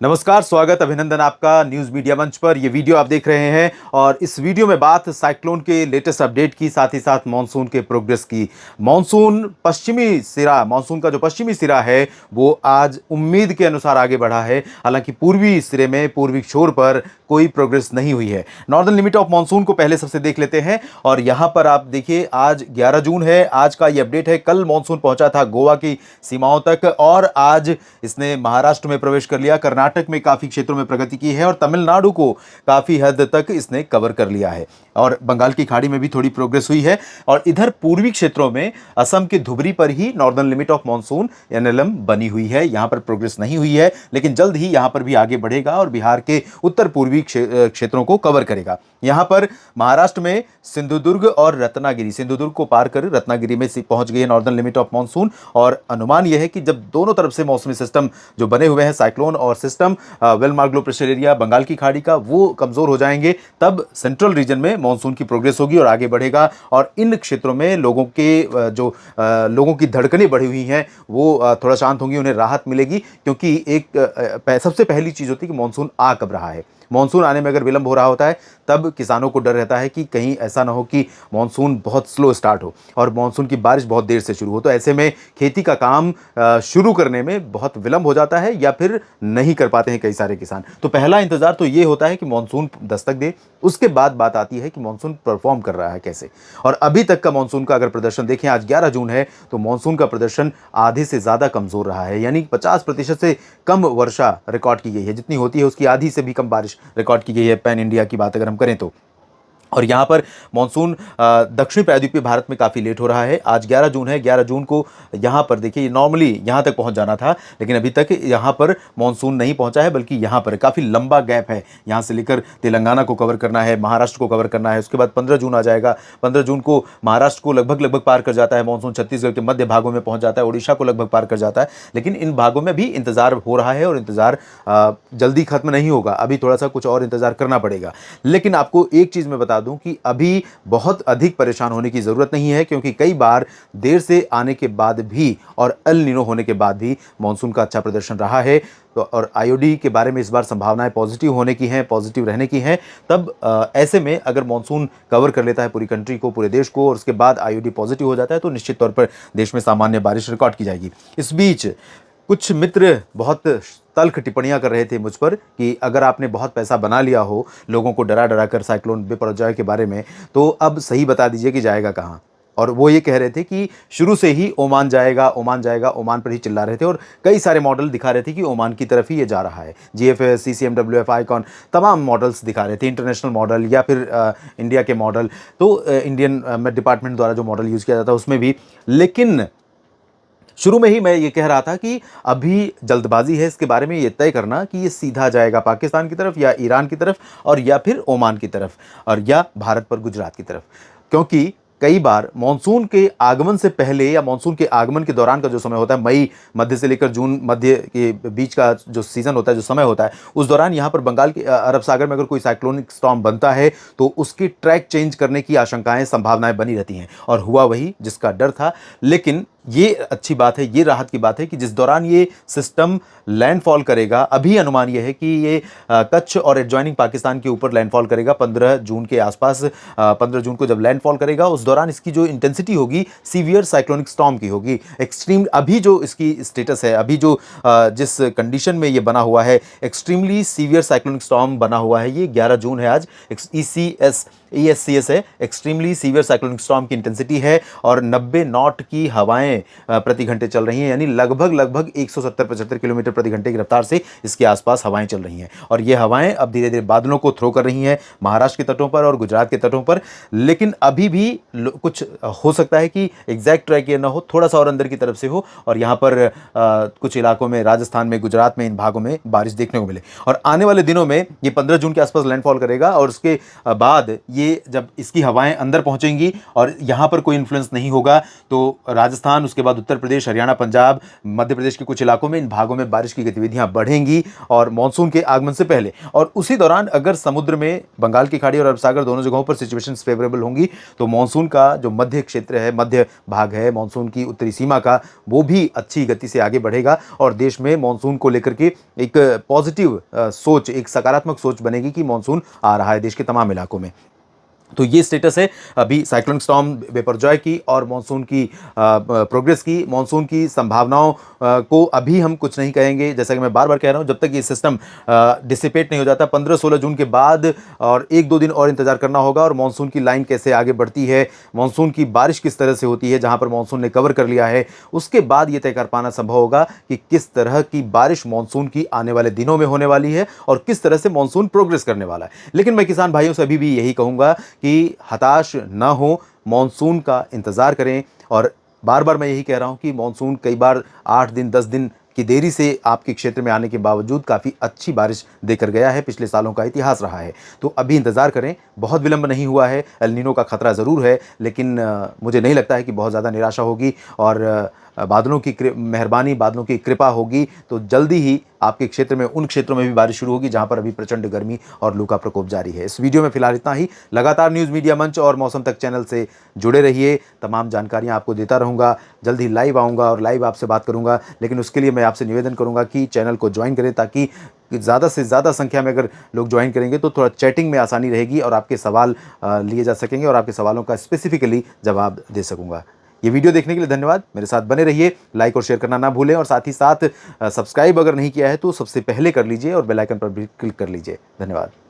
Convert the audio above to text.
नमस्कार, स्वागत, अभिनंदन आपका न्यूज़ मीडिया मंच पर। ये वीडियो आप देख रहे हैं और इस वीडियो में बात साइक्लोन के लेटेस्ट अपडेट की, साथ ही साथ मानसून के प्रोग्रेस की। मानसून का जो पश्चिमी सिरा है वो आज उम्मीद के अनुसार आगे बढ़ा है। हालांकि पूर्वी सिरे में, पूर्वी छोर पर कोई प्रोग्रेस नहीं हुई है। नॉर्दर्न लिमिट ऑफ मानसून को पहले सबसे देख लेते हैं और यहां पर आप देखिए, आज 11 जून है। आज का ये अपडेट है। कल मानसून पहुंचा था गोवा की सीमाओं तक और आज इसने महाराष्ट्र में प्रवेश कर लिया। कर्नाटक में काफी क्षेत्रों में प्रगति की है और तमिलनाडु को काफी हद तक इसने कवर कर लिया है और बंगाल की खाड़ी में भी थोड़ी प्रोग्रेस हुई है। और इधर पूर्वी क्षेत्रों में असम के धुबरी पर ही northern limit of monsoon NLM बनी हुई है। यहां पर प्रोग्रेस नहीं हुई है, लेकिन जल्द ही यहां पर भी आगे बढ़ेगा और बिहार के उत्तर पूर्वी क्षेत्रों को कवर करेगा। यहां पर महाराष्ट्र में सिंधुदुर्ग और रत्नागिरी, सिंधुदुर्ग को पार कर रत्नागिरी में पहुंच गई है नॉर्दर्न लिमिट ऑफ मानसून। और अनुमान यह है कि जब दोनों तरफ से मौसमी सिस्टम जो बने हुए हैं, साइक्लोन और system well marked low pressure area Bengal की खाड़ी का, वो कमजोर हो जाएंगे, तब सेंट्रल रीजन में मानसून की प्रोग्रेस होगी और आगे बढ़ेगा। और इन क्षेत्रों में लोगों की धड़कनें बढ़ी हुई हैं वो थोड़ा शांत होंगी, उन्हें राहत मिलेगी। क्योंकि सबसे पहली चीज होती है कि मानसून आ कब रहा है। मानसून आने में अगर विलंब हो रहा होता है तब किसानों को डर रहता है कि कहीं ऐसा ना हो कि मानसून बहुत स्लो स्टार्ट हो और मानसून की बारिश बहुत देर से शुरू हो, तो ऐसे में खेती का काम शुरू करने में बहुत विलंब हो जाता है या फिर नहीं कर पाते हैं कई सारे किसान। तो पहला इंतजार तो ये होता है कि मानसून दस्तक दे। उसके बाद बात आती है कि मानसून परफॉर्म कर रहा है कैसे। और अभी तक का मानसून का अगर प्रदर्शन देखें, आज 11 जून है, तो मानसून का प्रदर्शन आधे से ज्यादा कमजोर रहा है। यानी 50% से कम वर्षा रिकॉर्ड की गई है। जितनी होती है उसकी आधी से भी कम बारिश रिकॉर्ड की गई है पैन इंडिया की बात अगर हम करें तो। और यहाँ पर मानसून दक्षिण प्रायद्वीपीय भारत में काफ़ी लेट हो रहा है। आज 11 जून है। 11 जून को यहाँ पर देखिए, नॉर्मली यहाँ तक पहुँच जाना था, लेकिन अभी तक यहाँ पर मानसून नहीं पहुँचा है, बल्कि यहाँ पर काफ़ी लंबा गैप है। यहाँ से लेकर तेलंगाना को कवर करना है, महाराष्ट्र को कवर करना है, उसके बाद 15 जून आ जाएगा। 15 जून को महाराष्ट्र को लगभग पार कर जाता है मानसून, छत्तीसगढ़ के मध्य भागों में पहुँच जाता है, उड़ीसा को लगभग पार कर जाता है। लेकिन इन भागों में भी इंतजार हो रहा है और इंतजार जल्दी खत्म नहीं होगा, अभी थोड़ा सा कुछ और इंतजार करना पड़ेगा। लेकिन आपको एक चीज़ मैं बता दूं कि अभी बहुत अधिक परेशान होने की ज़रूरत नहीं है, क्योंकि कई बार देर से आने के बाद भी और एल नीनो होने के बाद भी मानसून का अच्छा प्रदर्शन रहा है। तो और आईओडी के बारे में इस बार संभावनाएं पॉजिटिव होने की हैं, पॉजिटिव रहने की हैं। तब ऐसे में अगर मानसून कवर कर लेता है पूरी कंट्री को, पूरे देश को, और उसके बाद आईओडी पॉजिटिव हो जाता है, तो निश्चित तौर पर देश में सामान्य बारिश रिकॉर्ड की जाएगी। इस बीच कुछ मित्र बहुत तल्ख टिप्पणियां कर रहे थे मुझ पर कि अगर आपने बहुत पैसा बना लिया हो लोगों को डरा डरा कर साइक्लोन बिपरजॉय के बारे में, तो अब सही बता दीजिए कि जाएगा कहाँ। और वो ये कह रहे थे कि शुरू से ही ओमान जाएगा, ओमान जाएगा, ओमान पर ही चिल्ला रहे थे और कई सारे मॉडल दिखा रहे थे कि ओमान की तरफ ही ये जा रहा है। जीएफएस, सीसीएमडब्ल्यूएफ, आईकॉन, तमाम मॉडल्स दिखा रहे थे, इंटरनेशनल मॉडल या फिर इंडिया के मॉडल, तो इंडियन डिपार्टमेंट द्वारा जो मॉडल यूज़ किया जाता है उसमें भी। लेकिन शुरू में ही मैं ये कह रहा था कि अभी जल्दबाजी है इसके बारे में ये तय करना कि ये सीधा जाएगा पाकिस्तान की तरफ या ईरान की तरफ और या फिर ओमान की तरफ और या भारत पर गुजरात की तरफ। क्योंकि कई बार मानसून के आगमन से पहले या मानसून के आगमन के दौरान का जो समय होता है, मई मध्य से लेकर जून मध्य के बीच का जो सीजन होता है, जो समय होता है, उस दौरान यहाँ पर बंगाल के अरब सागर में अगर कोई साइक्लोनिक स्टॉर्म बनता है तो उसकी ट्रैक चेंज करने की आशंकाएं, संभावनाएं बनी रहती हैं। और हुआ वही जिसका डर था। लेकिन ये अच्छी बात है, ये राहत की बात है कि जिस दौरान ये सिस्टम लैंडफॉल करेगा, अभी अनुमान ये है कि ये कच्छ और एडजॉइनिंग पाकिस्तान के ऊपर लैंडफॉल करेगा 15 जून के आसपास। 15 जून को जब लैंडफॉल करेगा उस दौरान इसकी जो इंटेंसिटी होगी सीवियर साइक्लोनिक स्टॉर्म की होगी, एक्सट्रीम। अभी जो इसकी स्टेटस है, अभी जो जिस कंडीशन में ये बना हुआ है, एक्सट्रीमली सीवियर साइक्लोनिक स्टॉर्म बना हुआ है, ये 11 जून है आज, ESCS है, एक्सट्रीमली सीवियर साइक्लोनिक स्टॉर्म की इंटेंसिटी है और 90 नॉट की हवाएं प्रति घंटे चल रही हैं। यानी लगभग 170-75 किलोमीटर प्रति घंटे की रफ्तार से इसके आसपास हवाएं चल रही हैं और ये हवाएं अब धीरे धीरे बादलों को थ्रो कर रही हैं महाराष्ट्र के तटों पर और गुजरात के तटों पर। लेकिन अभी भी कुछ हो सकता है कि एग्जैक्ट ट्रैक ये ना हो, थोड़ा सा और अंदर की तरफ से हो और यहाँ पर कुछ इलाकों में, राजस्थान में, गुजरात में, इन भागों में बारिश देखने को मिले। और आने वाले दिनों में ये 15 जून के आसपास लैंडफॉल करेगा और उसके बाद ये जब इसकी हवाएं अंदर पहुंचेंगी और यहाँ पर कोई इन्फ्लुएंस नहीं होगा तो राजस्थान, उसके बाद उत्तर प्रदेश, हरियाणा, पंजाब, मध्य प्रदेश के कुछ इलाकों में, इन भागों में बारिश की गतिविधियां बढ़ेंगी और मानसून के आगमन से पहले। और उसी दौरान अगर समुद्र में बंगाल की खाड़ी और अरब सागर दोनों जगहों पर सिचुएशन फेवरेबल होंगी तो मानसून का जो मध्य क्षेत्र है, मध्य भाग है मानसून की उत्तरी सीमा का, वो भी अच्छी गति से आगे बढ़ेगा और देश में मानसून को लेकर के एक पॉजिटिव सोच, एक सकारात्मक सोच बनेगी कि मानसून आ रहा है देश के तमाम इलाकों में। तो ये स्टेटस है अभी साइक्लोनिक स्टॉर्म बिपरजॉय की और मानसून की प्रोग्रेस की। मानसून की संभावनाओं को अभी हम कुछ नहीं कहेंगे, जैसा कि मैं बार बार कह रहा हूं, जब तक ये सिस्टम डिसिपेट नहीं हो जाता 15-16 जून के बाद, और 1-2 दिन और इंतजार करना होगा। और मानसून की लाइन कैसे आगे बढ़ती है, मानसून की बारिश किस तरह से होती है, जहां पर मानसून ने कवर कर लिया है, उसके बाद ये तय कर पाना संभव होगा कि किस तरह की बारिश मानसून की आने वाले दिनों में होने वाली है और किस तरह से मानसून प्रोग्रेस करने वाला है। लेकिन मैं किसान भाइयों से अभी भी यही कहूंगा कि हताश न हो, मानसून का इंतजार करें। और बार बार मैं यही कह रहा हूं कि मानसून कई बार 8 दिन 10 दिन की देरी से आपके क्षेत्र में आने के बावजूद काफ़ी अच्छी बारिश देकर गया है, पिछले सालों का इतिहास रहा है। तो अभी इंतज़ार करें, बहुत विलंब नहीं हुआ है। एल नीनो का खतरा ज़रूर है, लेकिन मुझे नहीं लगता है कि बहुत ज़्यादा निराशा होगी और बादलों की मेहरबानी, बादलों की कृपा होगी तो जल्दी ही आपके क्षेत्र में, उन क्षेत्रों में भी बारिश शुरू होगी जहां पर अभी प्रचंड गर्मी और लू का प्रकोप जारी है। इस वीडियो में फिलहाल इतना ही। लगातार न्यूज़ मीडिया मंच और मौसम तक चैनल से जुड़े रहिए, तमाम जानकारियां आपको देता रहूँगा। जल्द ही लाइव आऊँगा और लाइव आपसे बात करूँगा, लेकिन उसके लिए मैं आपसे निवेदन करूँगा कि चैनल को ज्वाइन करें, ताकि ज़्यादा से ज़्यादा संख्या में अगर लोग ज्वाइन करेंगे तो थोड़ा चैटिंग में आसानी रहेगी और आपके सवाल लिए जा सकेंगे और आपके सवालों का स्पेसिफिकली जवाब दे सकूँगा। ये वीडियो देखने के लिए धन्यवाद। मेरे साथ बने रहिए, लाइक और शेयर करना ना भूलें और साथ ही साथ सब्सक्राइब अगर नहीं किया है तो सबसे पहले कर लीजिए और बेल आइकन पर भी क्लिक कर लीजिए। धन्यवाद।